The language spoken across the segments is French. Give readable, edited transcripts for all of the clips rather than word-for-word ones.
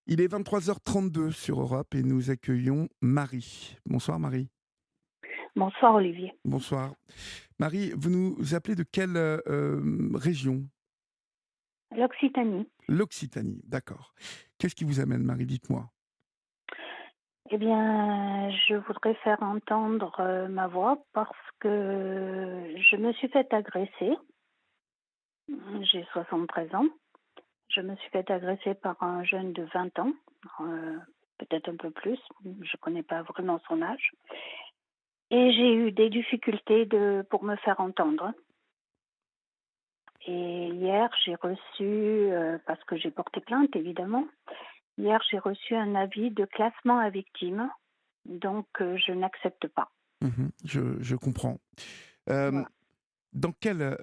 Il est 23h32 sur Europe et nous accueillons Marie. Bonsoir Marie. Bonsoir Olivier. Bonsoir. Marie, vous nous appelez de quelle région? L'Occitanie. L'Occitanie, d'accord. Qu'est-ce qui vous amène Marie? Dites-moi. Eh bien, je voudrais faire entendre ma voix parce que je me suis fait agresser. J'ai 73 ans. Je me suis fait agresser par un jeune de 20 ans, euh, peut-être un peu plus. Je ne connais pas vraiment son âge. Et j'ai eu des difficultés pour me faire entendre. Et hier, j'ai reçu, parce que j'ai porté plainte évidemment, hier j'ai reçu un avis de classement à victime. Donc, je n'accepte pas. Je comprends. Euh, Voilà. dans, quelle,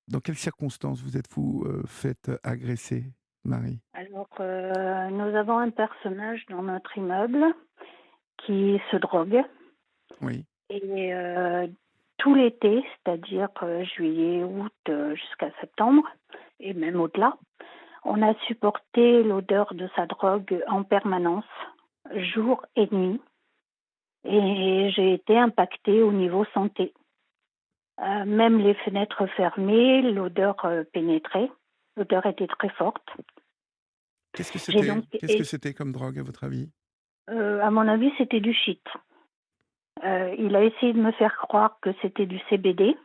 dans quelles circonstances vous êtes-vous fait agresser, Marie? Alors, nous avons un personnage dans notre immeuble qui se drogue Oui. et tout l'été, c'est-à-dire juillet, août jusqu'à septembre et même au-delà, on a supporté l'odeur de sa drogue en permanence, jour et nuit. Et j'ai été impactée au niveau santé. Même les fenêtres fermées, l'odeur pénétrait. L'odeur était très forte. Qu'est-ce que J'ai c'était? donc, Qu'est-ce que c'était comme drogue à votre avis? à mon avis, c'était du shit. Il a essayé de me faire croire que c'était du CBD.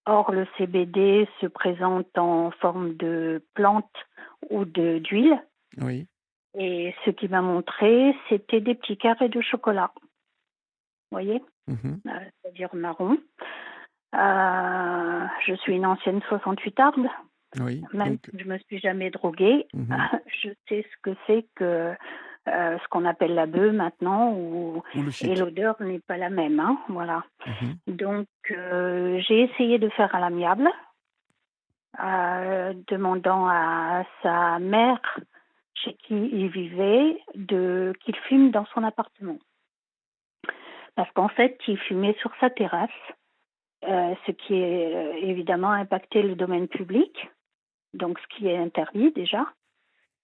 Or, le CBD se présente en forme de plante ou d'huile. Oui. Et ce qu'il m'a montré, c'était des petits carrés de chocolat. Vous voyez, Mhm. c'est-à-dire marron. Je suis une ancienne 68arde. Oui. Même Donc. si je me suis jamais droguée, Mhm. je sais ce que c'est que ce qu'on appelle la bœuf maintenant, Ou le et shit. l'odeur n'est pas la même, hein, voilà. Mhm. Donc j'ai essayé de faire à l'amiable, demandant à sa mère chez qui il vivait qu'il fume dans son appartement. Parce qu'en fait, il fumait sur sa terrasse, ce qui est évidemment impacté le domaine public, donc ce qui est interdit déjà.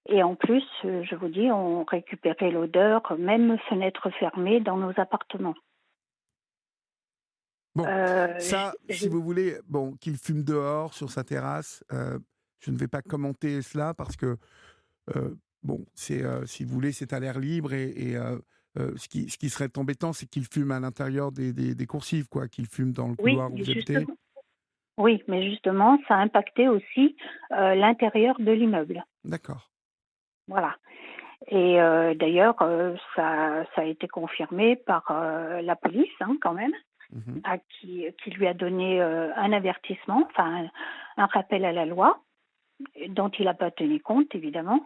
Et en plus, je vous dis, on récupérait l'odeur, même fenêtres fermées dans nos appartements. Bon, Euh, ça, si j'ai- vous voulez, bon, qu'il fume dehors, sur sa terrasse, je ne vais pas commenter cela parce que, bon, si vous voulez, c'est à l'air libre ce qui serait embêtant, c'est qu'il fume à l'intérieur des coursives, quoi, qu'il fume dans le oui, couloir où mais vous habitez. justement, oui, mais justement, ça impactait aussi l'intérieur de l'immeuble. D'accord. Voilà. Et d'ailleurs, ça a été confirmé par la police, hein, quand même, Mhm. qui lui a donné un avertissement, enfin un rappel à la loi, dont il n'a pas tenu compte, évidemment.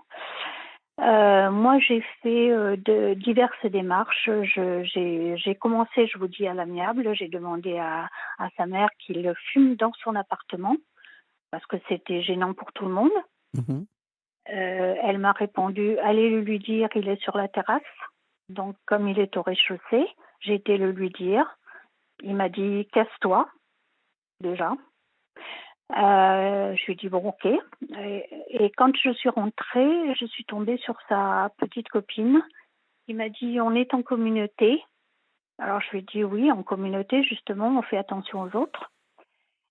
Moi, j'ai fait de diverses démarches. J'ai commencé, je vous dis, à l'amiable. J'ai demandé à sa mère qu'il fume dans son appartement parce que c'était gênant pour tout le monde. Mhm. Elle m'a répondu, allez le lui dire, il est sur la terrasse. Donc, comme il est au rez-de-chaussée, j'ai été le lui dire. Il m'a dit, casse-toi, déjà. Je lui ai dit, bon, ok. Et quand je suis rentrée, je suis tombée sur sa petite copine. Il m'a dit, on est en communauté. Alors, je lui ai dit, oui, en communauté, justement, on fait attention aux autres.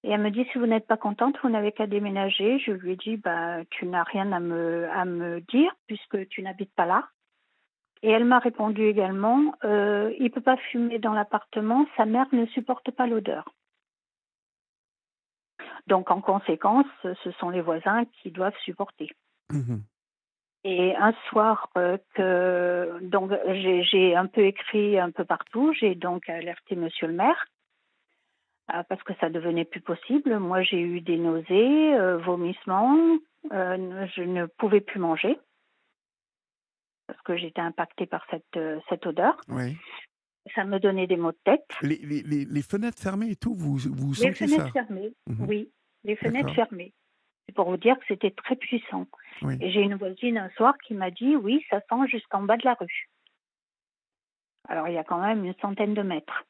Et elle me dit, si vous n'êtes pas contente, vous n'avez qu'à déménager. Je lui ai dit, bah, tu n'as rien à me dire puisque tu n'habites pas là. Et elle m'a répondu également, il ne peut pas fumer dans l'appartement, sa mère ne supporte pas l'odeur. Donc, en conséquence, ce sont les voisins qui doivent supporter. Mhm. Et un soir donc j'ai un peu écrit un peu partout, j'ai donc alerté Monsieur le maire parce que ça devenait plus possible. Moi, j'ai eu des nausées, vomissements, je ne pouvais plus manger parce que j'étais impactée par cette odeur. Oui. Ça me donnait des maux de tête. Les fenêtres fermées et tout, vous Les sentiez fenêtres ça? fermées, Mhm. oui, les fenêtres D'accord. fermées. C'est pour vous dire que c'était très puissant. Oui. Et j'ai une voisine un soir qui m'a dit, oui, ça sent jusqu'en bas de la rue. Alors, il y a quand même une centaine de mètres.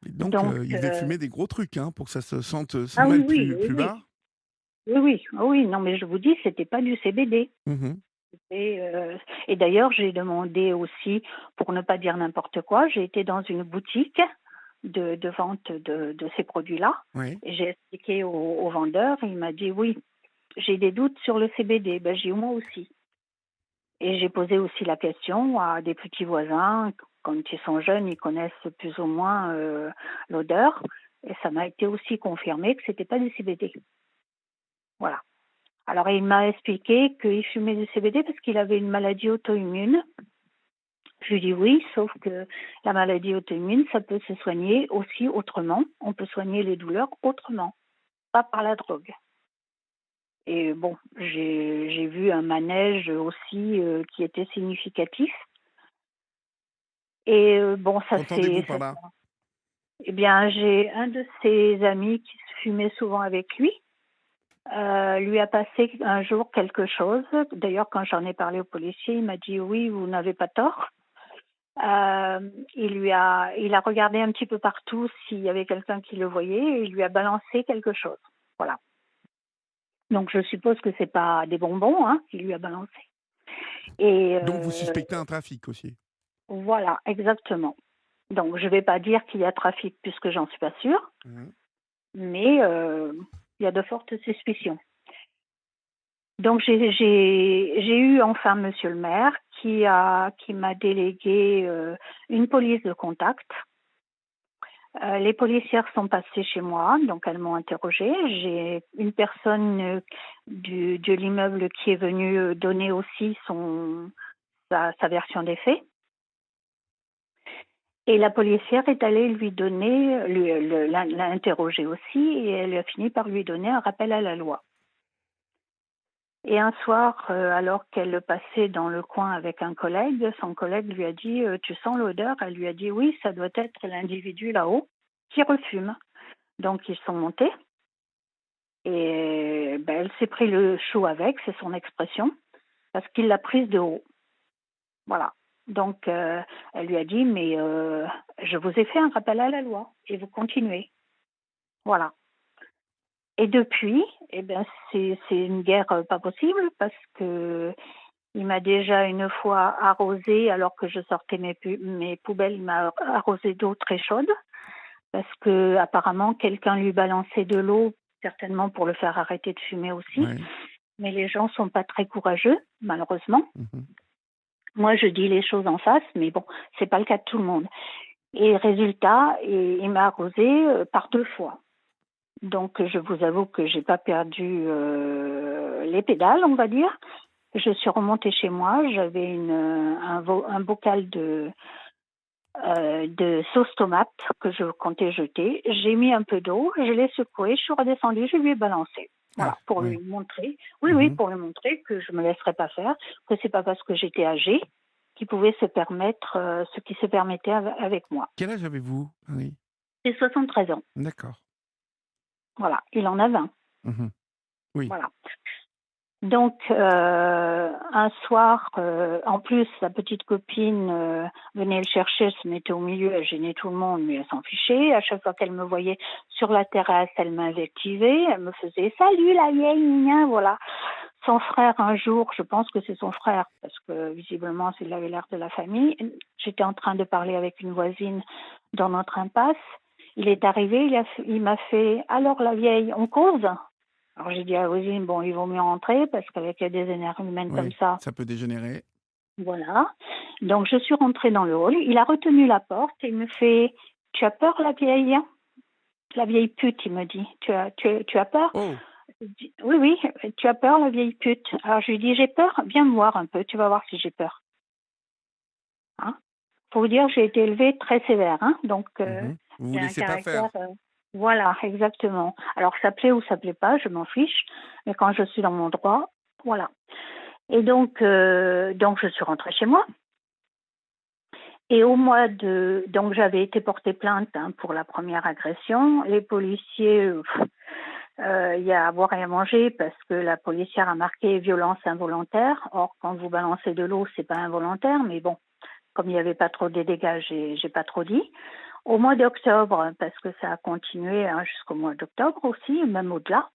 Et donc, Donc, il devait fumer des gros trucs, hein, pour que ça se sente, se ah oui, mêle oui, plus, oui, plus oui, bas. oui, oui, ah oui, non, mais je vous dis, c'était pas du CBD. Mhm. Et d'ailleurs, j'ai demandé aussi, pour ne pas dire n'importe quoi, j'ai été dans une boutique de vente de ces produits-là. Oui. Et j'ai expliqué au vendeur, il m'a dit oui, j'ai des doutes sur le CBD. Ben, j'ai eu moi aussi. Et j'ai posé aussi la question à des petits voisins. Quand ils sont jeunes, ils connaissent plus ou moins l'odeur. Et ça m'a été aussi confirmé que c'était pas du CBD. Voilà. Alors, il m'a expliqué qu'il fumait du CBD parce qu'il avait une maladie auto-immune. Je lui dis oui, sauf que la maladie auto-immune, ça peut se soigner aussi autrement. On peut soigner les douleurs autrement, pas par la drogue. Et bon, j'ai vu un manège aussi qui était significatif. Et bon, ça Qu'entendez-vous c'est... par là? Eh bien, j'ai un de ses amis qui fumait souvent avec lui. Lui a passé un jour quelque chose. D'ailleurs, quand j'en ai parlé au policier, il m'a dit oui, vous n'avez pas tort. Il a regardé un petit peu partout s'il y avait quelqu'un qui le voyait et il lui a balancé quelque chose. Voilà. Donc je suppose que c'est pas des bonbons qu'il lui a balancé. Et Donc vous suspectez un trafic aussi? voilà, exactement. Donc je vais pas dire qu'il y a trafic puisque j'en suis pas sûre, mais il y a de fortes suspicions. Donc j'ai eu enfin Monsieur le maire qui m'a délégué une police de contact. Les policières sont passées chez moi, donc elles m'ont interrogée. J'ai une personne de l'immeuble qui est venue donner aussi sa version des faits. Et la policière est allée lui donner, l'a interrogée aussi, et elle a fini par lui donner un rappel à la loi. Et un soir, alors qu'elle passait dans le coin avec un collègue, son collègue lui a dit « Tu sens l'odeur ?» Elle lui a dit « Oui, ça doit être l'individu là-haut qui refume. » Donc ils sont montés et elle s'est pris le chou avec, c'est son expression, parce qu'il l'a prise de haut. Voilà. Donc elle lui a dit « Mais je vous ai fait un rappel à la loi et vous continuez. » Voilà. Et depuis, c'est une guerre pas possible parce que il m'a déjà une fois arrosé alors que je sortais mes poubelles, il m'a arrosé d'eau très chaude parce que apparemment quelqu'un lui balançait de l'eau, certainement pour le faire arrêter de fumer aussi. Ouais. Mais les gens sont pas très courageux, malheureusement. Mhm. Moi, je dis les choses en face, mais bon, c'est pas le cas de tout le monde. Et résultat, il m'a arrosé par 2 fois. Donc, je vous avoue que j'ai pas perdu les pédales, on va dire. Je suis remontée chez moi, j'avais un bocal de sauce tomate que je comptais jeter. J'ai mis un peu d'eau, je l'ai secoué, je suis redescendue, je lui ai balancé. Voilà, Ah, pour oui. lui montrer, oui, Mhm. pour lui montrer que je me laisserais pas faire, que c'est pas parce que j'étais âgée qu'il pouvait se permettre ce qui se permettait avec moi. Quel âge avez-vous, Marie? J'ai 73 ans. D'accord. Voilà, il en a 20. Mhm. Oui. Voilà. Donc, un soir, en plus, sa petite copine venait le chercher, elle se mettait au milieu, elle gênait tout le monde, mais elle s'en fichait. À chaque fois qu'elle me voyait sur la terrasse, elle m'invectivait, elle me faisait « Salut la vieille, gna, voilà ». Son frère, un jour, je pense que c'est son frère, parce que visiblement, il avait l'air de la famille. J'étais en train de parler avec une voisine dans notre impasse. Il est arrivé, il m'a fait « Alors la vieille, on cause ?» Alors j'ai dit à la voisine, bon, il vaut mieux rentrer parce qu'avec des énergies humaines comme Oui, ça, ça peut dégénérer. voilà. Donc je suis rentrée dans le hall, il a retenu la porte et il me fait, tu as peur la vieille? La vieille pute, il me dit, tu as peur? Oh, Je dis, oui, oui, tu as peur la vieille pute? Alors je lui dis, j'ai peur, viens me voir un peu, tu vas voir si j'ai peur. Hein? Pour vous dire, j'ai été élevée très sévère, donc mhm. Vous vous j'ai un laissez pas faire. caractère... voilà, exactement. Alors ça plaît ou ça plaît pas, je m'en fiche, mais quand je suis dans mon droit, voilà. Et donc je suis rentrée chez moi. Et donc j'avais été porter plainte pour la première agression. Les policiers, il y a à boire et à manger parce que la policière a marqué violence involontaire. Or, quand vous balancez de l'eau, c'est pas involontaire, mais bon, comme il n'y avait pas trop de dégâts, j'ai pas trop dit. Au mois d'octobre, parce que ça a continué jusqu'au mois d'octobre aussi, même au-delà.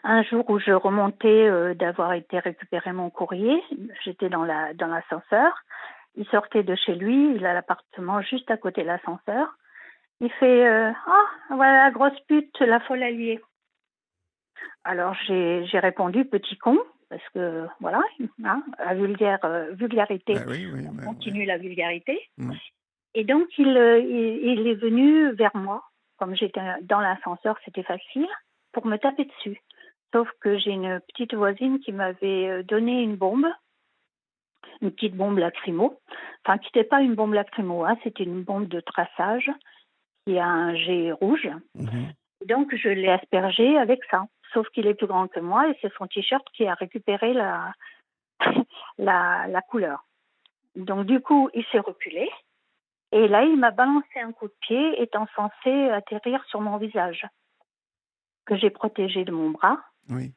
un jour où je remontais d'avoir été récupérer mon courrier, j'étais dans l'ascenseur. Il sortait de chez lui, il a l'appartement juste à côté de l'ascenseur. Il fait ah, voilà la grosse pute, la folle alliée. Alors j'ai répondu petit con, parce que voilà, hein, la vulgarité, Bah oui, oui, on ouais, ouais. continue la vulgarité. Mm. Et donc il est venu vers moi, comme j'étais dans l'ascenseur, c'était facile, pour me taper dessus. Sauf que j'ai une petite voisine qui m'avait donné une petite bombe lacrymo. Enfin, qui n'était pas une bombe lacrymo, hein, c'était une bombe de traçage qui a un jet rouge. Mhm. Donc, je l'ai aspergé avec ça. Sauf qu'il est plus grand que moi et c'est son t-shirt qui a récupéré la couleur. Donc, du coup, il s'est reculé. Et là, il m'a balancé un coup de pied étant censé atterrir sur mon visage, que j'ai protégé de mon bras. Oui.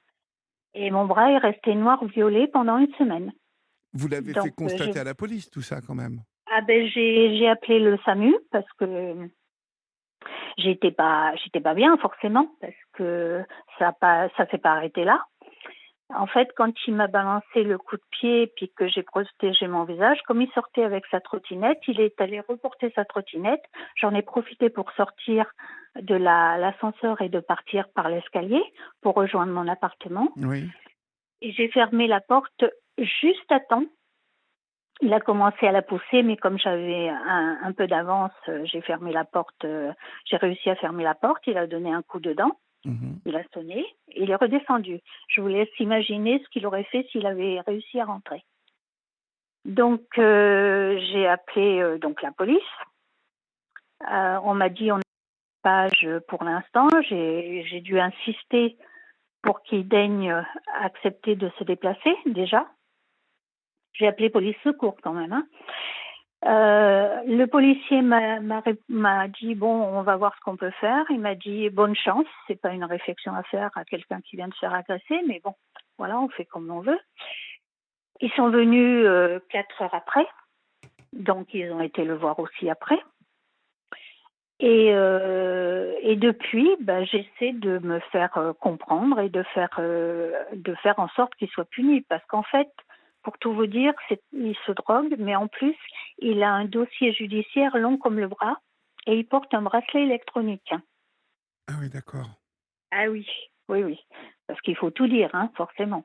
Et mon bras est resté noir-violet pendant une semaine. Vous l'avez fait Donc, constater à la police, tout ça, quand même. j'ai appelé le SAMU parce que j'étais pas bien forcément parce que ça s'est pas arrêté là. En fait, quand il m'a balancé le coup de pied puis que j'ai protégé mon visage, comme il sortait avec sa trottinette, il est allé reporter sa trottinette. J'en ai profité pour sortir de l'ascenseur et de partir par l'escalier pour rejoindre mon appartement. Oui. Et j'ai fermé la porte juste à temps. Il a commencé à la pousser, mais comme j'avais un peu d'avance, j'ai fermé la porte. J'ai réussi à fermer la porte. Il a donné un coup dedans. Mhm. Il a sonné. Il est redescendu. Je vous laisse imaginer ce qu'il aurait fait s'il avait réussi à rentrer. Donc, j'ai appelé donc la police. On m'a dit on n'a pas de page pour l'instant. J'ai dû insister pour qu'il daigne accepter de se déplacer déjà. J'ai appelé police secours quand même. Hein. Le policier m'a dit bon, on va voir ce qu'on peut faire. Il m'a dit bonne chance. C'est pas une réflexion à faire à quelqu'un qui vient de se faire agresser, mais bon, voilà, on fait comme on veut. Ils sont venus 4 heures après, donc ils ont été le voir aussi après. Et depuis, j'essaie de me faire comprendre et de faire en sorte qu'il soit puni, parce qu'en fait, pour tout vous dire, il se drogue, mais en plus, il a un dossier judiciaire long comme le bras et il porte un bracelet électronique. Ah oui, d'accord. Ah oui, oui, oui, parce qu'il faut tout dire, hein, forcément.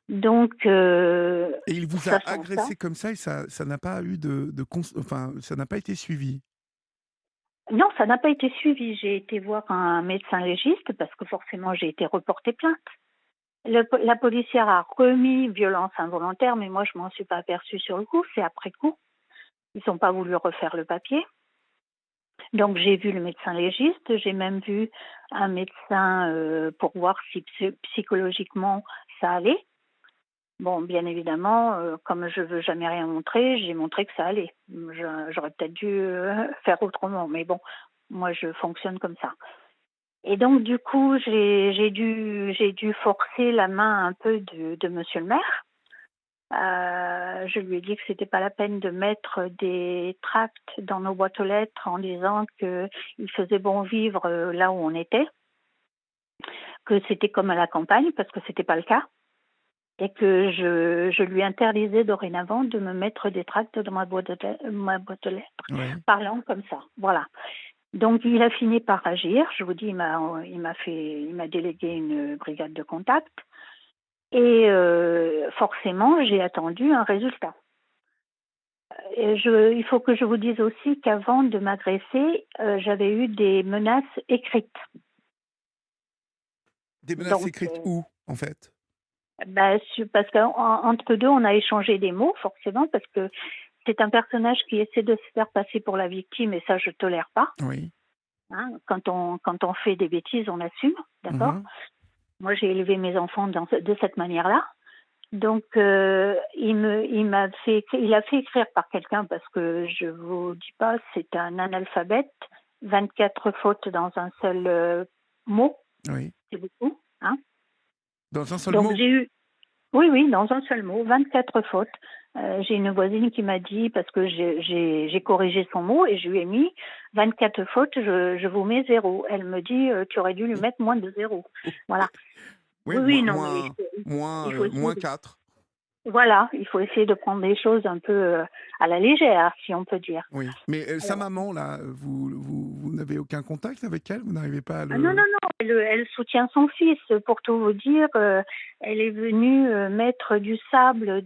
Donc, Et il vous a sachant ça, agressé comme ça et ça n'a pas eu enfin, ça n'a pas été suivi. non, ça n'a pas été suivi. J'ai été voir un médecin légiste parce que forcément, j'ai été reportée plainte. La policière a remis violence involontaire, mais moi, je m'en suis pas aperçue sur le coup. C'est après coup. Ils n'ont pas voulu refaire le papier. Donc, j'ai vu le médecin légiste. J'ai même vu un médecin pour voir si psychologiquement ça allait. Bon, bien évidemment, comme je veux jamais rien montrer, j'ai montré que ça allait. J'aurais peut-être dû faire autrement, mais bon, moi, je fonctionne comme ça. Et donc, du coup, j'ai dû forcer la main un peu de monsieur le maire. Je lui ai dit que c'était pas la peine de mettre des tracts dans nos boîtes aux lettres en disant qu'il faisait bon vivre là où on était, que c'était comme à la campagne, parce que c'était pas le cas, et que je lui interdisais dorénavant de me mettre des tracts dans ma boîte aux lettres, Oui. parlant comme ça. Voilà. Donc, il a fini par agir. Je vous dis, il m'a délégué une brigade de contact. Et forcément, j'ai attendu un résultat. Il faut que je vous dise aussi qu'avant de m'agresser, j'avais eu des menaces écrites. Des menaces Donc, écrites où, en fait? parce qu'entre deux, on a échangé des mots, forcément, parce que c'est un personnage qui essaie de se faire passer pour la victime, et ça, je ne tolère pas. Oui. Hein, quand on fait des bêtises, on assume, d'accord? Mhm. Moi, j'ai élevé mes enfants de cette manière-là. Donc, il a fait écrire par quelqu'un, parce que je vous dis pas, c'est un analphabète, 24 fautes dans un seul mot, Oui. c'est beaucoup, hein. Dans un seul Donc, mot? oui, dans un seul mot, 24 fautes. J'ai une voisine qui m'a dit, parce que j'ai corrigé son mot et je lui ai mis 24 fautes, je vous mets 0. Elle me dit, tu aurais dû lui mettre moins de 0. Voilà. Oui, Oui, oui, non, mais il faut essayer moins de 4. voilà, il faut essayer de prendre les choses un peu, à la légère, si on peut dire. Oui. Mais sa Alors maman, là, vous n'avez aucun contact avec elle? Vous n'arrivez pas à ah non, non, le... non, elle soutient son fils, pour tout vous dire, elle est venue, mettre du sable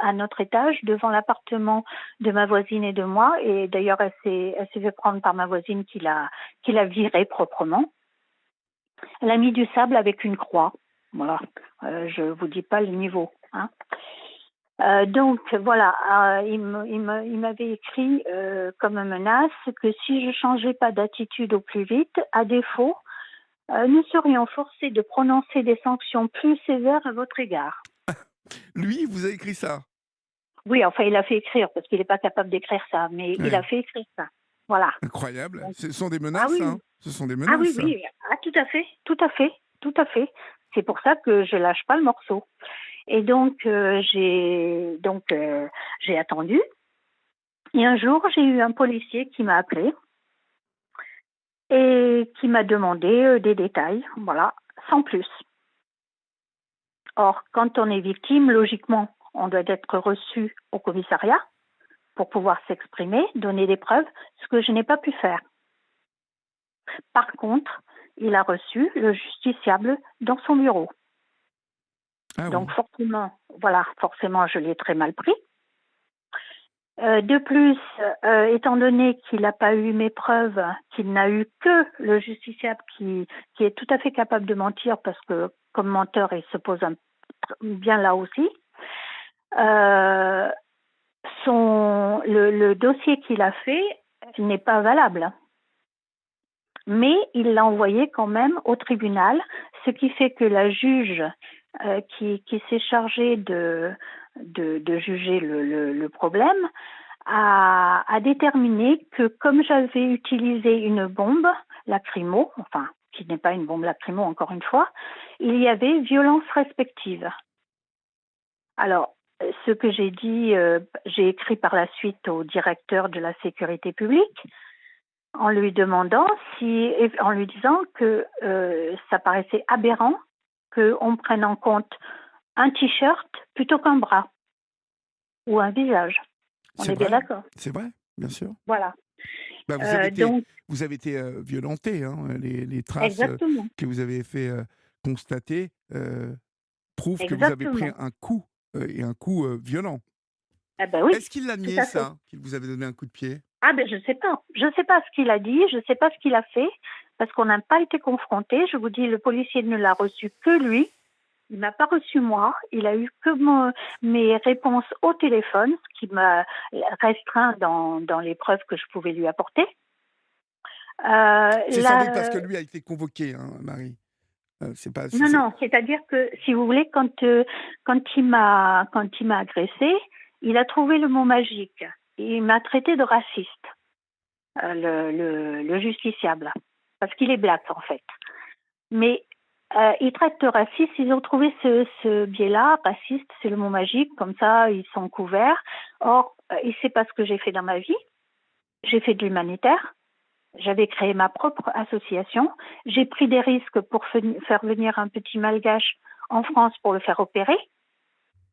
à notre étage, devant l'appartement de ma voisine et de moi, et d'ailleurs elle s'est fait prendre par ma voisine qui l'a virée proprement. Elle a mis du sable avec une croix. Voilà. Je vous dis pas le niveau, hein. Donc voilà, il m'avait écrit comme menace que si je changeais pas d'attitude au plus vite, à défaut, nous serions forcés de prononcer des sanctions plus sévères à votre égard. Lui, vous a écrit ça? Oui, enfin il a fait écrire parce qu'il n'est pas capable d'écrire ça, mais il a Ouais. fait écrire ça. Voilà. Incroyable. Donc, Ce sont des ah menaces, oui, hein? Ce sont des ah menaces, oui, ça. oui, ah tout à fait, tout à fait, tout à fait. C'est pour ça que je lâche pas le morceau. Et donc j'ai attendu. Et un jour, j'ai eu un policier qui m'a appelé et qui m'a demandé des détails, voilà, sans plus. Or, quand on est victime, logiquement, on doit être reçu au commissariat pour pouvoir s'exprimer, donner des preuves, ce que je n'ai pas pu faire. Par contre, il a reçu le justiciable dans son bureau. Ah Donc oui. forcément, je l'ai très mal pris. De plus, étant donné qu'il n'a pas eu mes preuves, qu'il n'a eu que le justiciable qui est tout à fait capable de mentir parce que comme menteur, il se pose bien là aussi, euh, le dossier qu'il a fait n'est pas valable. Mais il l'a envoyé quand même au tribunal, ce qui fait que la juge qui s'est chargée de juger le problème a déterminé que comme j'avais utilisé une bombe lacrymo, enfin qui n'est pas une bombe lacrymo encore une fois, il y avait violence respective. Alors, ce que j'ai dit, j'ai écrit par la suite au directeur de la sécurité publique en lui demandant en lui disant que ça paraissait aberrant qu'on prenne en compte un t-shirt plutôt qu'un bras ou un visage. On C'est est bien vrai, d'accord. c'est vrai, bien sûr. Voilà. Bah, Donc, vous avez été violenté, hein, les traces exactement, que vous avez fait constater prouvent que vous avez pris exactement. un coup, et un coup violent. Eh ben oui, Est-ce qu'il l'a tout nié à fait. ça, qu'il vous avait donné un coup de pied? Ah ben je sais pas ce qu'il a dit, je sais pas ce qu'il a fait, parce qu'on n'a pas été confrontés. Je vous dis, le policier ne l'a reçu que lui. Il m'a pas reçu moi. Il a eu que mes réponses au téléphone, ce qui m'a restreint dans les preuves que je pouvais lui apporter. C'est sans doute parce Là, que lui a été convoqué, hein, Marie. C'est pas, non, non, c'est-à-dire que si vous voulez, quand il m'a agressé, il a trouvé le mot magique. Il m'a traité de raciste, le justiciable, parce qu'il est black en fait. Mais ils traitent de raciste, ils ont trouvé ce biais-là, raciste, c'est le mot magique, comme ça ils sont couverts. Or, il ne sait pas ce que j'ai fait dans ma vie. J'ai fait de l'humanitaire, j'avais créé ma propre association, j'ai pris des risques pour faire venir un petit malgache en France pour le faire opérer.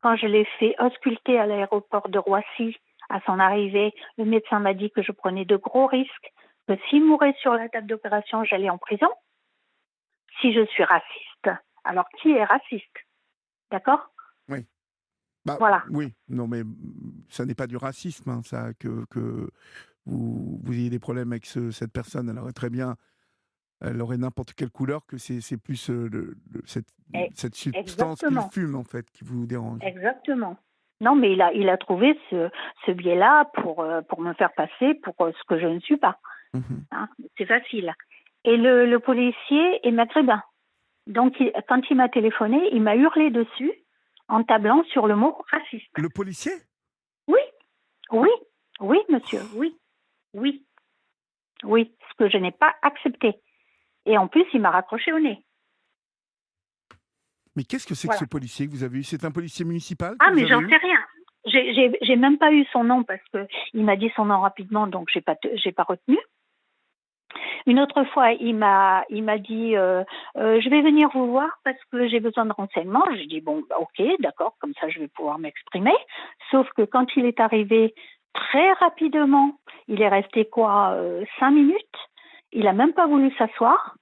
Quand je l'ai fait ausculter à l'aéroport de Roissy, à son arrivée, le médecin m'a dit que je prenais de gros risques, que s'il mourait sur la table d'opération, j'allais en prison. Si je suis raciste, alors qui est raciste? D'accord? oui. Bah, Voilà. oui, non, mais ça n'est pas du racisme, hein, ça, que vous ayez des problèmes avec cette personne. Elle aurait n'importe quelle couleur, que c'est plus Et- cette substance qu'il exactement. fume, en fait, qui vous dérange. Exactement. Non, mais il a trouvé ce biais-là pour me faire passer pour ce que je ne suis pas. Mhm. Hein. C'est facile. Et le policier est maghrébin. Donc, quand il m'a téléphoné, il m'a hurlé dessus en tablant sur le mot raciste. Le policier? Oui, oui, oui, monsieur, oui, oui, oui, ce que je n'ai pas accepté. Et en plus, il m'a raccroché au nez. Mais qu'est-ce que c'est que ce Voilà. policier que vous avez eu? C'est un policier municipal que Ah, vous mais avez j'en eu? sais rien. J'ai même pas eu son nom parce que il m'a dit son nom rapidement, donc j'ai pas retenu. Une autre fois, il m'a dit je vais venir vous voir parce que j'ai besoin de renseignements. J'ai dit bon, bah, ok, d'accord, comme ça je vais pouvoir m'exprimer. Sauf que quand il est arrivé très rapidement, il est resté quoi, 5 minutes. Il a même pas voulu s'asseoir.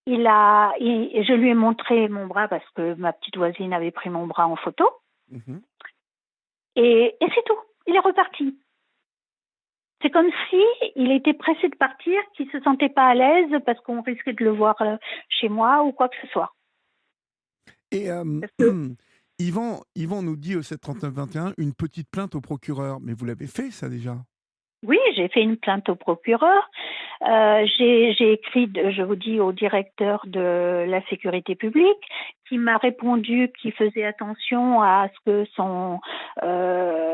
Je lui ai montré mon bras parce que ma petite voisine avait pris mon bras en photo. Mhm. Et c'est tout. Il est reparti. C'est comme si il était pressé de partir, qu'il se sentait pas à l'aise parce qu'on risquait de le voir chez moi ou quoi que ce soit. Et Parce que Yvan nous dit au 739-21 une petite plainte au procureur. Mais vous l'avez fait, ça déjà? oui, j'ai fait une plainte au procureur. J'ai écrit, je vous dis, au directeur de la sécurité publique, qui m'a répondu qu'il faisait attention à ce que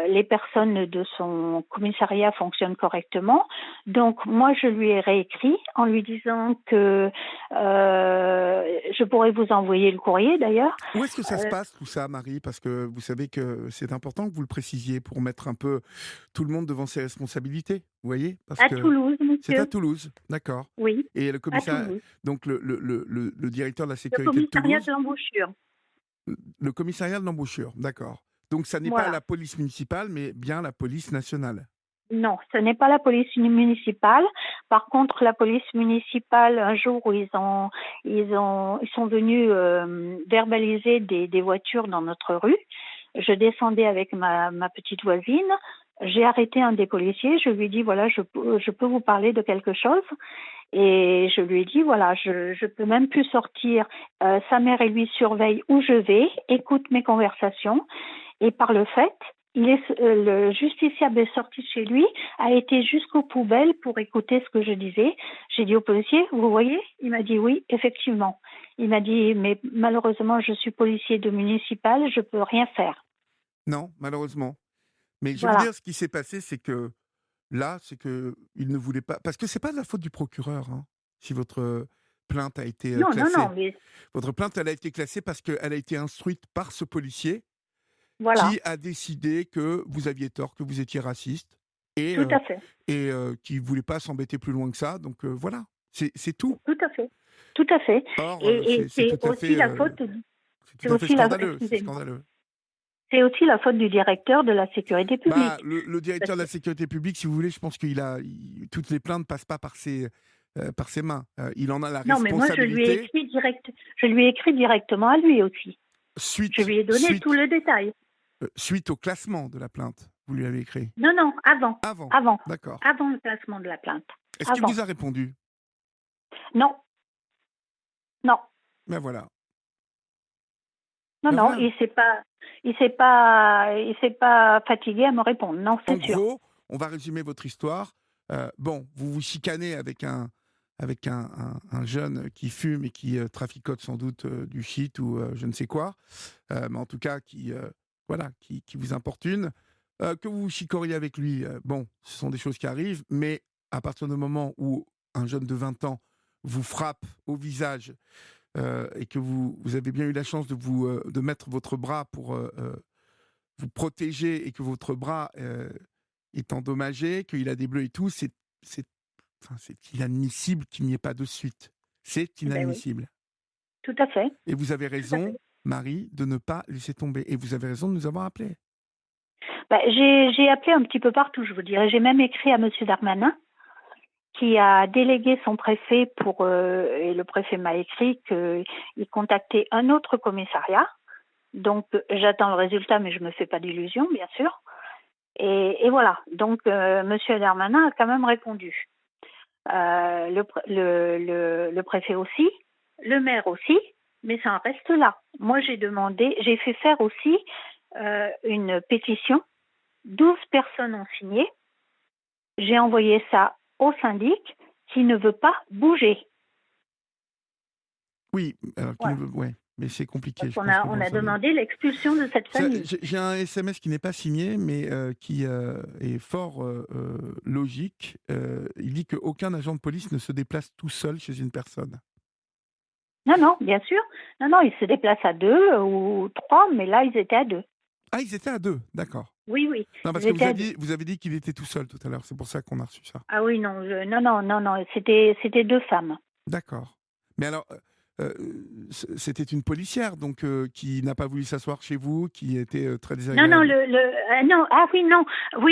les personnes de son commissariat fonctionnent correctement. Donc moi, je lui ai réécrit en lui disant que je pourrais vous envoyer le courrier d'ailleurs. Où est-ce que ça se passe tout ça, Marie? Parce que vous savez que c'est important que vous le précisiez pour mettre un peu tout le monde devant ses responsabilités. Vous voyez? Parce À que Toulouse, c'est à monsieur. Toulouse, d'accord. Oui, Et le à commissaire, Toulouse. donc le directeur de la Le sécurité de commissariat de Toulouse, l'embouchure. le commissariat de l'embouchure, d'accord. Donc ça n'est pas Voilà. la police municipale, mais bien la police nationale. Non, ce n'est pas la police municipale. Par contre, la police municipale, un jour où ils sont venus verbaliser des voitures dans notre rue, je descendais avec ma petite voisine. J'ai arrêté un des policiers. Je lui ai dit voilà, je peux vous parler de quelque chose. Et je lui ai dit voilà, je peux même plus sortir. Sa mère et lui surveillent où je vais, écoutent mes conversations. Et par le fait, le justiciable est sorti de chez lui, a été jusqu'aux poubelles pour écouter ce que je disais. J'ai dit au policier, vous voyez? Il m'a dit oui, effectivement. Il m'a dit, mais malheureusement, je suis policier de municipal, je peux rien faire. Non, malheureusement. Mais je vais vous Voilà. dire, ce qui s'est passé, c'est que là, c'est que il ne voulait pas, parce que c'est pas de la faute du procureur, hein, si votre plainte a été Non, non, non, classée. mais Votre plainte, elle a été classée parce qu'elle a été instruite par ce policier voilà, qui a décidé que vous aviez tort, que vous étiez raciste et, tout à fait, qui ne voulait pas s'embêter plus loin que ça. Donc voilà, c'est tout. tout à fait, tout à fait. Or, Et c'est tout à fait, c'est c'est tout à fait aussi la, scandaleux. C'est excusez-moi, scandaleux. c'est aussi la faute du directeur de la sécurité Bah, publique. le Parce directeur de que la sécurité publique, si vous voulez, je pense toutes les plaintes passent pas par ses mains. Il en a la non, mais moi, responsabilité je lui ai écrit directement à lui aussi. Je suite, lui ai donné tout suite, le détail. suite au classement de la plainte. Vous lui avez écrit. Non, non, avant, Avant, avant, d'accord. avant le placement de la plainte. Est-ce qu'il Avant. vous a répondu? Non, non, Ben voilà. non, Ben non, voilà. il s'est pas fatigué à me répondre. Non, En c'est sûr. gros, on va résumer votre histoire. Bon, vous vous chicanez avec un jeune qui fume et qui traficote sans doute du shit ou je ne sais quoi, mais en tout cas voilà, qui vous importune. Que vous vous chicoriez avec lui, bon, ce sont des choses qui arrivent, mais à partir du moment où un jeune de 20 ans vous frappe au visage et que vous avez bien eu la chance de mettre votre bras pour vous protéger et que votre bras est endommagé, qu'il a des bleus et tout, c'est inadmissible qu'il n'y ait pas de suite. C'est Eh ben oui, inadmissible. tout à fait, Et vous avez tout à raison, fait. Marie, de ne pas laisser tomber. Et vous avez raison de nous avoir appelés. Bah, j'ai appelé un petit peu partout, je vous dirais. J'ai même écrit à Monsieur Darmanin, qui a délégué son préfet et le préfet m'a écrit qu'il contactait un autre commissariat. Donc, j'attends le résultat, mais je me fais pas d'illusions, bien sûr. Et voilà. Donc, Monsieur Darmanin a quand même répondu. Le préfet aussi, le maire aussi, mais ça en reste là. Moi, j'ai fait faire aussi une pétition. 12 personnes ont signé. J'ai envoyé ça au syndic qui ne veut pas bouger. Oui, alors Voilà. ouais, mais c'est compliqué, Parce je qu'on pense a, que on bon, a ça. demandé l'expulsion de cette famille. J'ai un SMS qui n'est pas signé, mais qui est fort logique. Il dit qu'aucun agent de police ne se déplace tout seul chez une personne. Non, non, bien sûr. Non, non, ils se déplacent à 2 ou 3, mais là, ils étaient à 2. Ah, ils étaient à deux, d'accord. Oui, oui. Non, parce que J'étais vous avez dit qu'il était tout seul tout à l'heure, c'est pour ça qu'on a reçu ça. Ah oui, non, non, non, non, non, c'était 2 femmes. D'accord. Mais alors, c'était une policière donc qui n'a pas voulu s'asseoir chez vous, qui était, très Non, non, désagréable? non, ah oui,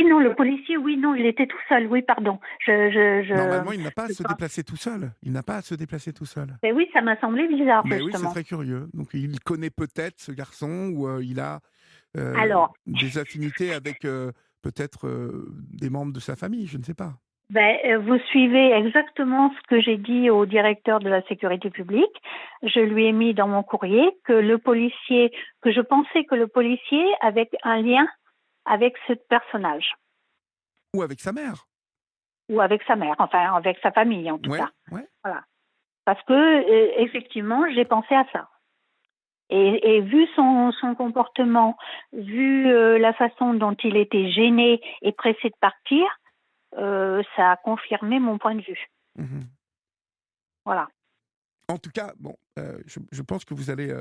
non, le policier, oui, non, il était tout seul, oui, pardon. Normalement, il n'a pas à Je se pense déplacer tout seul. Il n'a pas à se déplacer tout seul. beh oui, ça m'a semblé bizarre, Mais oui, c'est justement. très curieux. Donc il connaît peut-être ce garçon ou il a, Alors, des affinités avec, peut-être, des membres de sa famille, je ne sais pas. vous suivez exactement ce que j'ai dit au directeur de la sécurité publique. Je lui ai mis dans mon courrier que je pensais que le policier avait un lien avec ce personnage, Ou avec sa mère. ou avec sa mère, enfin, avec sa famille, en tout Ouais, cas. ouais. Voilà. Parce que, effectivement, j'ai pensé à ça. Et vu son comportement, vu la façon dont il était gêné et pressé de partir, ça a confirmé mon point de vue. Mmh. Voilà. En tout cas, bon, je pense que vous avez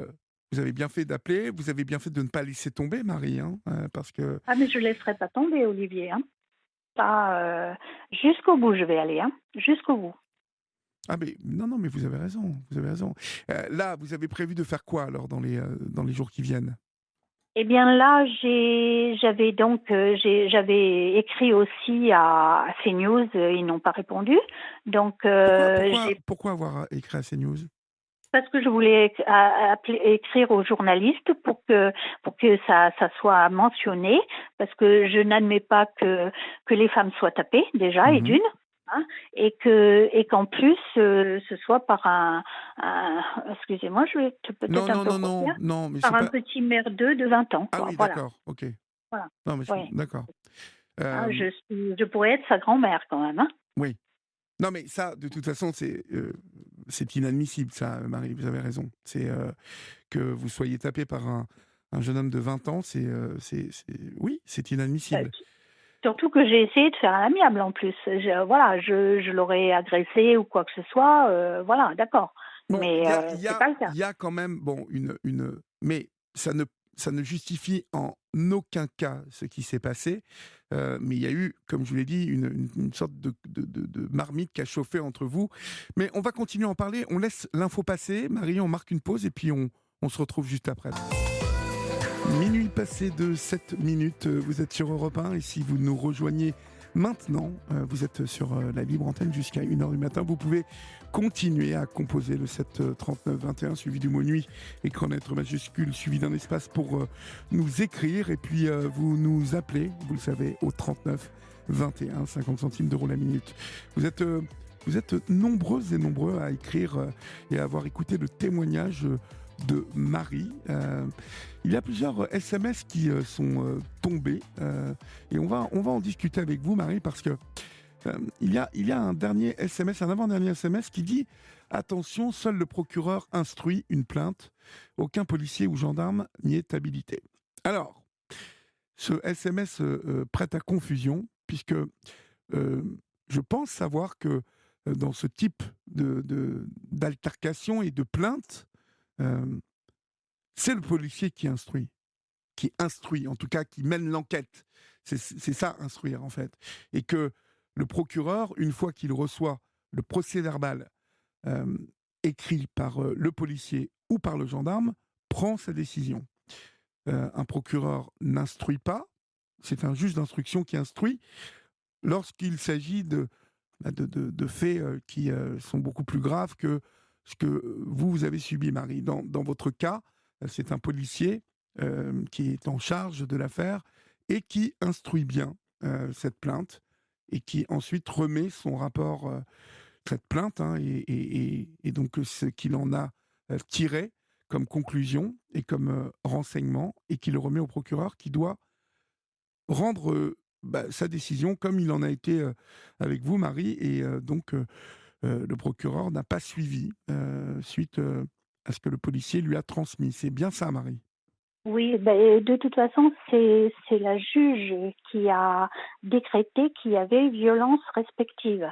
bien fait d'appeler, vous avez bien fait de ne pas laisser tomber Marie, hein, parce que Ah, mais je ne laisserai pas tomber, Olivier. Hein. Ça, jusqu'au bout, je vais aller. Hein. Jusqu'au bout. ah mais non, non, mais vous avez raison, vous avez raison. Là, vous avez prévu de faire quoi alors dans les jours qui viennent? Eh bien là, j'avais écrit aussi à CNews, ils n'ont pas répondu. Donc Pourquoi avoir écrit à CNews? parce que je voulais écrire aux journalistes pour que ça soit mentionné, parce que je n'admets pas que les femmes soient tapées déjà et Mmh. d'une, hein, et qu'en plus ce soit par excusez-moi, je vais être peut-être Non, un non, peu non, non, grossière, non, mais c'est par un pas petit merdeux de 20 ans, ah quoi. oui, Voilà, d'accord, OK. voilà. Non, mais Oui. d'accord. Hein, Hem, je pourrais être sa grand-mère quand même. Hein. oui. Non, mais ça, de toute façon, c'est inadmissible ça, Marie, vous avez raison. Que vous soyez tapé par un jeune homme de 20 ans, oui, c'est Euh, inadmissible. Surtout que j'ai essayé de faire un amiable en plus. Voilà, je l'aurais agressé ou quoi que ce soit. Voilà, d'accord. Bon, Mais c'est pas le cas. il y a quand même, bon, mais ça ne, ça ne justifie en aucun cas ce qui s'est passé. Mais il y a eu, comme je vous l'ai dit, une sorte de marmite qui a chauffé entre vous. Mais on va continuer à en parler. On laisse l'info passer. Marie, on marque une pause et puis on se retrouve juste après. Minuit passé de 7 minutes, vous êtes sur Europe 1 et si vous nous rejoignez maintenant, vous êtes sur la libre antenne jusqu'à 1h du matin. Vous pouvez continuer à composer le 7 39 21 suivi du mot nuit, écran lettre majuscule suivi d'un espace pour nous écrire et puis vous nous appelez, vous le savez, au 39 21, 50 centimes d'euros la minute. Vous êtes nombreuses et nombreux à écrire et à avoir écouté le témoignage de Marie. Il y a plusieurs SMS qui sont tombés et on va en discuter avec vous, Marie, parce que il y a un dernier SMS, un avant-dernier SMS qui dit attention, seul le procureur instruit une plainte, aucun policier ou gendarme n'y est habilité. Alors, ce SMS prête à confusion puisque je pense savoir que dans ce type d'altercation et de plainte, euh, c'est le policier qui instruit, en tout cas qui mène l'enquête. C'est ça, instruire, en fait. Et que le procureur, une fois qu'il reçoit le procès-verbal euh, écrit par le policier ou par le gendarme, prend sa décision. Un procureur n'instruit pas, c'est un juge d'instruction qui instruit lorsqu'il s'agit de faits qui sont beaucoup plus graves que ce que vous avez subi, Marie. Dans votre cas, c'est un policier qui est en charge de l'affaire et qui instruit bien cette plainte et qui ensuite remet son rapport, cette plainte, hein, et donc ce qu'il en a tiré comme conclusion et comme renseignement et qui le remet au procureur qui doit rendre sa décision comme il en a été avec vous, Marie, et donc le procureur n'a pas suivi suite à ce que le policier lui a transmis. C'est bien ça, Marie. Oui, de toute façon, c'est la juge qui a décrété qu'il y avait violence respective.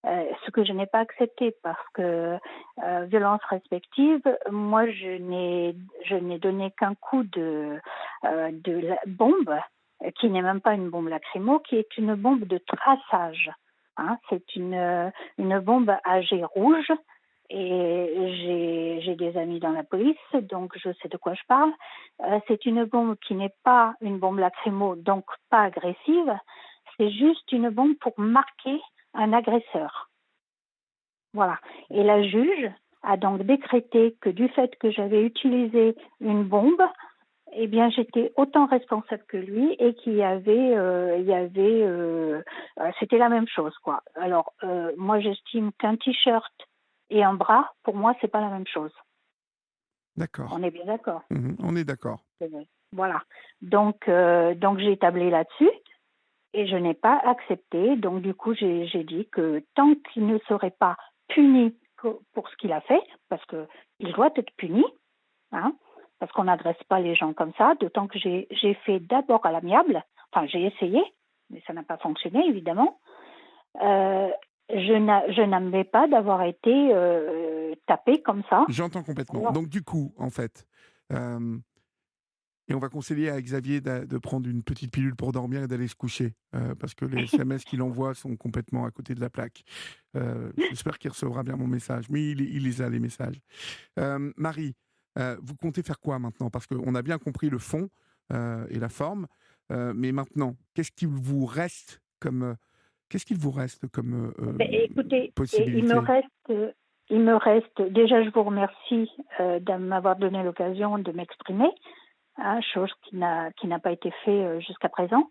Ce que je n'ai pas accepté parce que violence respective, moi je n'ai donné qu'un coup de la bombe qui n'est même pas une bombe lacrymo, qui est une bombe de traçage. Hein. C'est une bombe à jet rouge. Et j'ai des amis dans la police, donc je sais de quoi je parle. C'est une bombe qui n'est pas une bombe lacrymo, donc pas agressive. C'est juste une bombe pour marquer un agresseur. Voilà. Et la juge a donc décrété que du fait que j'avais utilisé une bombe, eh bien, j'étais autant responsable que lui et qu'il y avait, c'était la même chose, quoi. Alors, moi, j'estime qu'un t-shirt et un bras, pour moi, c'est pas la même chose. D'accord. On est bien d'accord. On est d'accord. Voilà. Donc j'ai tablé là-dessus et je n'ai pas accepté. Donc, du coup, j'ai dit que tant qu'il ne serait pas puni pour ce qu'il a fait, parce que il doit être puni, hein, parce qu'on n'agresse pas les gens comme ça, d'autant que j'ai fait d'abord à l'amiable, enfin j'ai essayé, mais ça n'a pas fonctionné évidemment. Je n'admets pas d'avoir été tapée comme ça. J'entends complètement. Alors, Donc du coup, en fait, et on va conseiller à Xavier de prendre une petite pilule pour dormir et d'aller se coucher, parce que les SMS qu'il envoie sont complètement à côté de la plaque. J'espère qu'il recevra bien mon message, mais il les a, les messages. Marie, vous comptez faire quoi maintenant? Parce qu'on a bien compris le fond et la forme, mais maintenant, qu'est-ce qu'il vous reste comme, écoutez, possibilité? il me reste, déjà je vous remercie de m'avoir donné l'occasion de m'exprimer, hein, chose qui n'a pas été faite jusqu'à présent.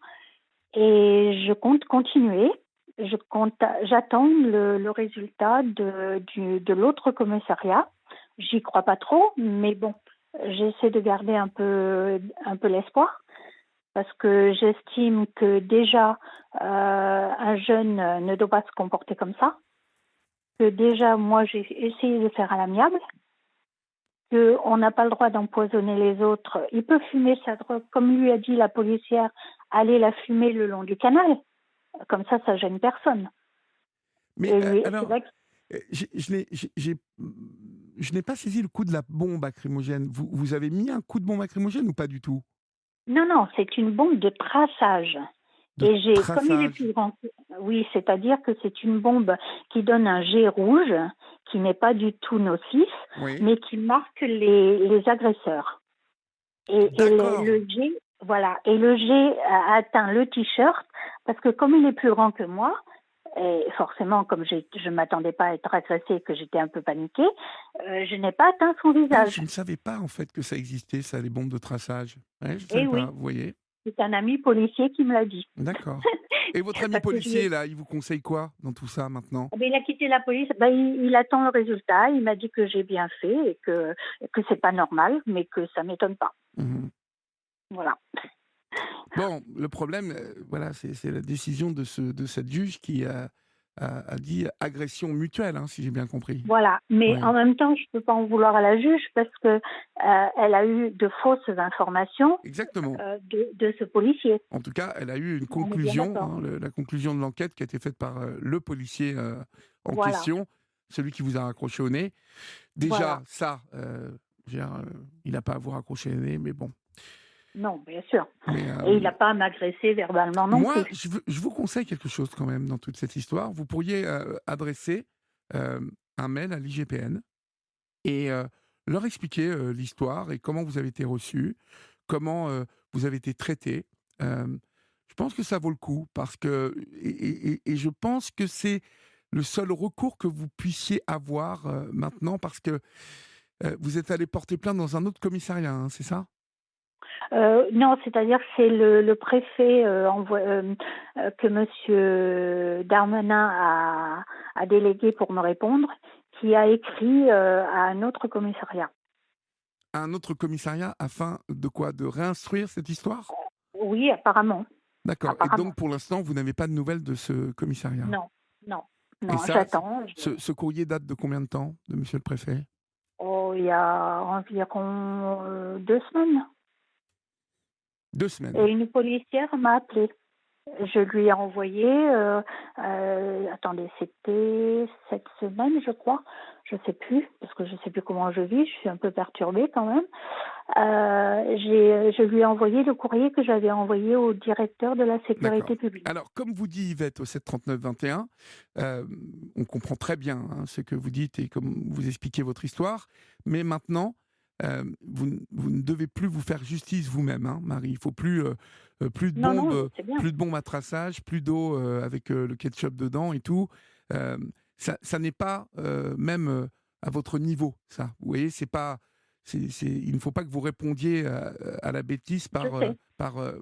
Et je compte continuer. J'attends le résultat de l'autre commissariat. J'y crois pas trop, mais bon, j'essaie de garder un peu l'espoir parce que j'estime que déjà un jeune ne doit pas se comporter comme ça. Que déjà moi j'ai essayé de faire à l'amiable. On n'a pas le droit d'empoisonner les autres. Il peut fumer sa drogue, comme lui a dit la policière, aller la fumer le long du canal. Comme ça gêne personne. Mais Et lui, c'est alors, vrai que... je n'ai pas saisi le coup de la bombe lacrymogène. Vous avez mis un coup de bombe lacrymogène ou pas du tout? Non, c'est une bombe de traçage. De Et comme il est traçage. plus grand, oui, c'est-à-dire que c'est une bombe qui donne un jet rouge, qui n'est pas du tout nocif, Oui. mais qui marque les agresseurs. Et D'accord. le jet, voilà, et le jet a atteint le t-shirt, parce que comme il est plus grand que moi, et forcément, comme je ne m'attendais pas à être agressée, que j'étais un peu paniquée, je n'ai pas atteint son Ah, visage. je ne savais pas en fait que ça existait, ça, les bombes de traçage. Ouais, je ne savais Et pas, oui, vous voyez. c'est un ami policier qui me l'a dit. D'accord. Et votre ami Parce que policier, là, il vous conseille quoi dans tout ça maintenant? il a quitté la police, il attend le résultat, il m'a dit que j'ai bien fait et que c'est pas normal, mais que ça m'étonne pas. Mhm. Voilà. Bon, le problème, voilà, c'est la décision de cette juge qui a dit agression mutuelle, hein, si j'ai bien compris. Voilà. Mais Oui, en même temps, je peux pas en vouloir à la juge parce que elle a eu de fausses informations exactement. de ce policier. En tout cas, elle a eu une On est bien conclusion, d'accord. hein, la conclusion de l'enquête qui a été faite par le policier en Voilà. question, celui qui vous a raccroché au nez. Voilà. Déjà, ça, je veux dire, il n'a pas à vous raccrocher au nez, mais bon. Non, bien sûr. Mais Et il n'a pas à m'agresser verbalement non moi, plus. je vous conseille quelque chose quand même dans toute cette histoire. Vous pourriez adresser euh, un mail à l'IGPN et leur expliquer l'histoire et comment vous avez été reçu, comment vous avez été traité. Je pense que ça vaut le coup parce que et je pense que c'est le seul recours que vous puissiez avoir maintenant parce que vous êtes allé porter plainte dans un autre commissariat, hein, c'est ça? Non, c'est-à-dire que c'est le préfet que Monsieur Darmanin a délégué pour me répondre, qui a écrit à un autre commissariat. Un autre commissariat afin de quoi? De réinstruire cette histoire? Oui, apparemment. D'accord. Et Apparemment. donc pour l'instant, vous n'avez pas de nouvelles de ce commissariat? Non, non, Et non, ça, j'attends. ce courrier date de combien de temps, de monsieur le préfet? Oh, il y a environ 2 semaines. 2 semaines. Et une policière m'a appelée. Je lui ai envoyé, attendez, c'était cette semaine, je crois. Je sais plus, parce que je sais plus comment je vis. Je suis un peu perturbée quand même. Je lui ai envoyé le courrier que j'avais envoyé au directeur de la sécurité D'accord. publique. Alors, comme vous dit Yvette au 739-21, on comprend très bien ce que vous dites et comme vous expliquez votre histoire, mais maintenant, vous ne devez plus vous faire justice vous-même, hein, Marie. Il faut Non, non, je sais bien. plus de bombes à traçage, plus d'eau avec le ketchup dedans et tout. Euh, ça n'est pas même à votre niveau, ça. Vous voyez, c'est pas. Il ne faut pas que vous répondiez à la bêtise Je sais,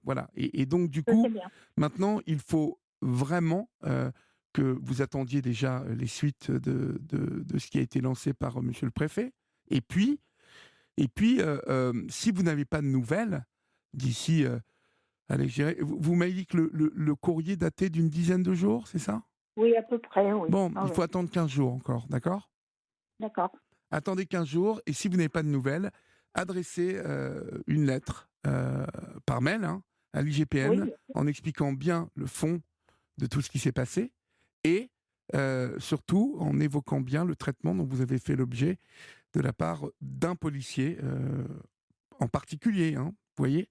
voilà. Et donc, du je sais coup, bien. maintenant, il faut vraiment que vous attendiez déjà les suites de ce qui a été lancé par monsieur le préfet. Et puis, si vous n'avez pas de nouvelles d'ici, allez, vous m'avez dit que le courrier datait d'une dizaine de jours, c'est ça? Oui, à peu près, oui. Bon, Ah il oui, faut attendre 15 jours encore, d'accord? d'accord. Attendez 15 jours et si vous n'avez pas de nouvelles, adressez une lettre par mail à l'IGPN Oui, en expliquant bien le fond de tout ce qui s'est passé et surtout en évoquant bien le traitement dont vous avez fait l'objet de la part d'un policier en particulier, vous voyez?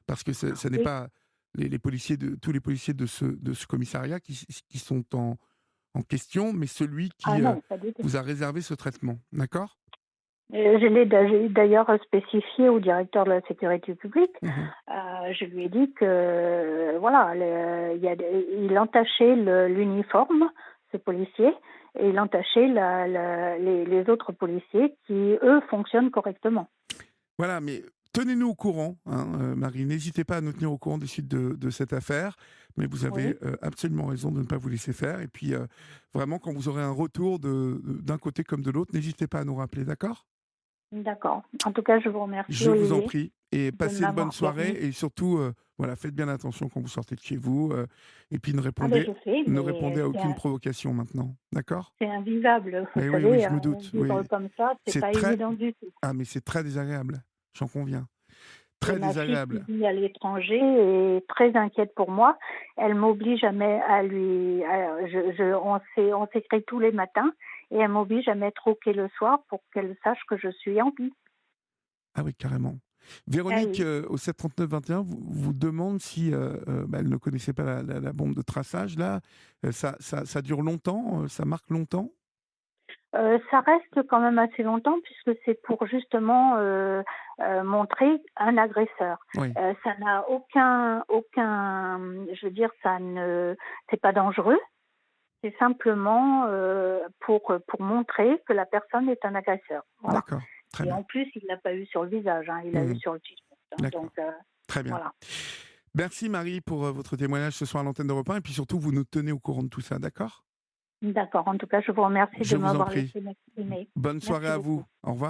Parce que ce n'est oui. pas les policiers tous les policiers de ce commissariat qui sont en question, mais celui Ah qui non, pas du tout. vous a réservé ce traitement, d'accord? Je l'ai d'ailleurs spécifié au directeur de la sécurité publique. Mmh. Je lui ai dit que voilà, il entachait l'uniforme, ce policier, et il entachait les autres policiers qui, eux, fonctionnent correctement. Voilà, mais tenez-nous au courant, Marie. N'hésitez pas à nous tenir au courant des suites de cette affaire. Mais vous avez Oui, absolument raison de ne pas vous laisser faire. Et puis, vraiment, quand vous aurez un retour d'un côté comme de l'autre, n'hésitez pas à nous rappeler, d'accord? d'accord. En tout cas, je vous remercie, Je vous en Olivier, prie. Et de passez une bonne m'avoir soirée. permis. Et surtout, voilà, faites bien attention quand vous sortez de chez vous. Et puis, Ah ben je sais, ne répondez mais à aucune provocation maintenant. D'accord? c'est invivable. Vous Mais oui, oui, savez, je me doute. vivre Oui. comme ça, c'est C'est pas très. évident du tout. Ah, mais c'est très désagréable. J'en conviens. Et Très ma fille qui désagréable. vit à l'étranger est très inquiète pour moi. Elle m'oblige jamais à lui. On s'écrit tous les matins et elle m'oblige à mettre OK le soir pour qu'elle sache que je suis en vie. Ah oui, carrément. Ah Véronique, oui. au 739-21, vous demande si elle ne connaissait pas la bombe de traçage. Là, ça dure longtemps, ça marque longtemps. Ça reste quand même assez longtemps puisque c'est pour justement montrer un agresseur. Oui, Ça n'a je veux dire, c'est pas dangereux. C'est simplement pour montrer que la personne est un agresseur. Voilà. d'accord, très Et bien. en plus, il l'a pas eu sur le visage, il l'a eu Mhm, sur le t-shirt. d'accord, Donc très bien. voilà. Merci Marie pour votre témoignage ce soir à l'antenne de Europe 1 et puis surtout vous nous tenez au courant de tout ça, d'accord? D'accord. En tout cas, je vous remercie de Je vous en m'avoir prie. laissé m'exprimer. Bonne soirée Merci à vous. beaucoup. Au revoir.